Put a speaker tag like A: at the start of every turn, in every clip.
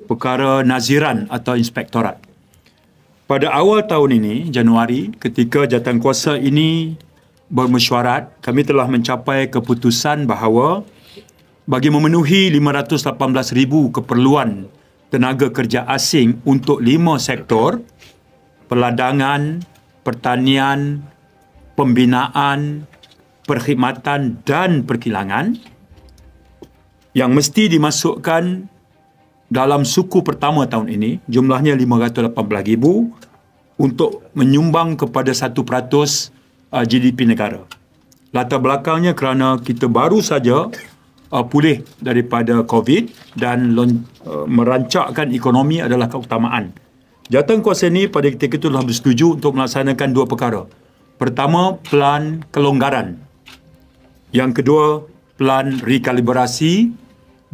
A: perkara naziran atau inspektorat. Pada awal tahun ini, Januari, ketika jawatankuasa ini bermesyuarat, kami telah mencapai keputusan bahawa bagi memenuhi 518,000 keperluan tenaga kerja asing untuk 5 sektor, perladangan, pertanian, pembinaan, perkhidmatan dan perkilangan, yang mesti dimasukkan dalam suku pertama tahun ini, jumlahnya 518,000 untuk menyumbang kepada 1% GDP negara. Latar belakangnya kerana kita baru saja pulih daripada COVID dan merancakkan ekonomi adalah keutamaan. Jawatankuasa ini pada ketika itu telah bersetuju untuk melaksanakan 2 perkara. Pertama, pelan kelonggaran. Yang kedua, pelan rekalibrasi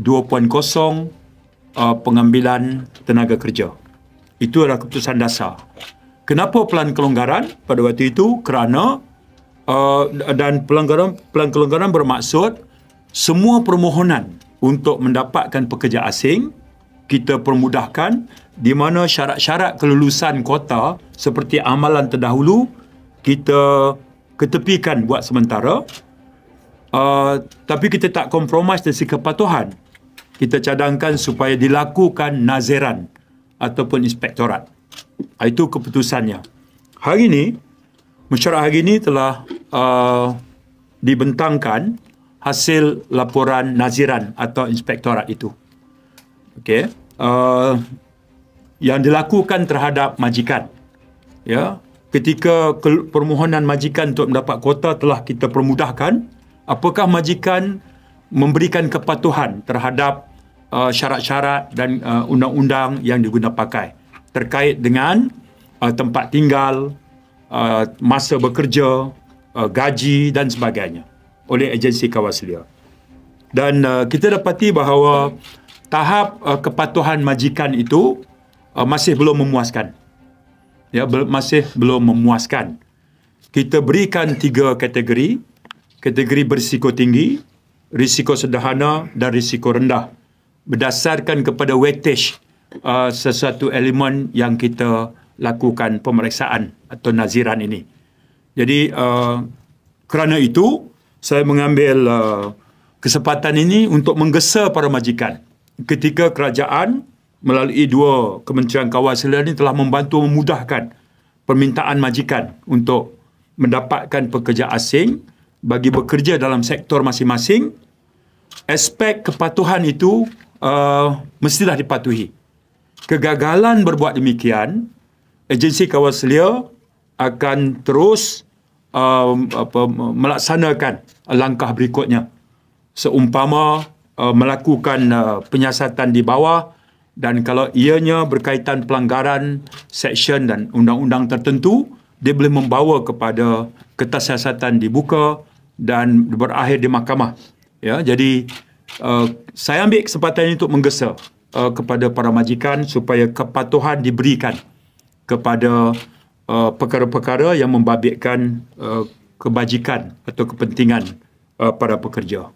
A: 2.0 pengambilan tenaga kerja. Itu adalah keputusan dasar. Kenapa pelan kelonggaran pada waktu itu? Kerana dan pelan kelonggaran bermaksud semua permohonan untuk mendapatkan pekerja asing kita permudahkan, di mana syarat-syarat kelulusan kuota seperti amalan terdahulu kita ketepikan buat sementara, tapi kita tak kompromis dari segi kepatuhan. Kita cadangkan supaya dilakukan naziran ataupun inspektorat. Itu keputusannya. Hari ini, mesyuarat hari ini telah dibentangkan hasil laporan naziran atau inspektorat itu. Okey. Yang dilakukan terhadap majikan. Ya, ketika permohonan majikan untuk mendapat kuota telah kita permudahkan, apakah majikan memberikan kepatuhan terhadap syarat-syarat dan undang-undang yang diguna pakai terkait dengan tempat tinggal, masa bekerja, gaji dan sebagainya oleh agensi kawal selia. Dan kita dapati bahawa tahap kepatuhan majikan itu masih belum memuaskan. Ya, masih belum memuaskan. Kita berikan 3 kategori. Kategori berisiko tinggi, risiko sederhana dan risiko rendah, berdasarkan kepada weightage sesuatu elemen yang kita lakukan pemeriksaan atau naziran ini. Jadi kerana itu saya mengambil kesempatan ini untuk menggesa para majikan ketika kerajaan melalui 2 Kementerian Kawal Selia ini telah membantu memudahkan permintaan majikan untuk mendapatkan pekerja asing bagi bekerja dalam sektor masing-masing. Aspek kepatuhan itu mestilah dipatuhi. Kegagalan berbuat demikian, agensi kawal selia akan terus melaksanakan langkah berikutnya. Seumpama melakukan penyiasatan di bawah, dan kalau ianya berkaitan pelanggaran seksyen dan undang-undang tertentu, dia boleh membawa kepada kertas siasatan dibuka dan berakhir di mahkamah. Ya, jadi saya ambil kesempatan ini untuk menggesa kepada para majikan supaya kepatuhan diberikan kepada perkara-perkara yang membabitkan kebajikan atau kepentingan para pekerja.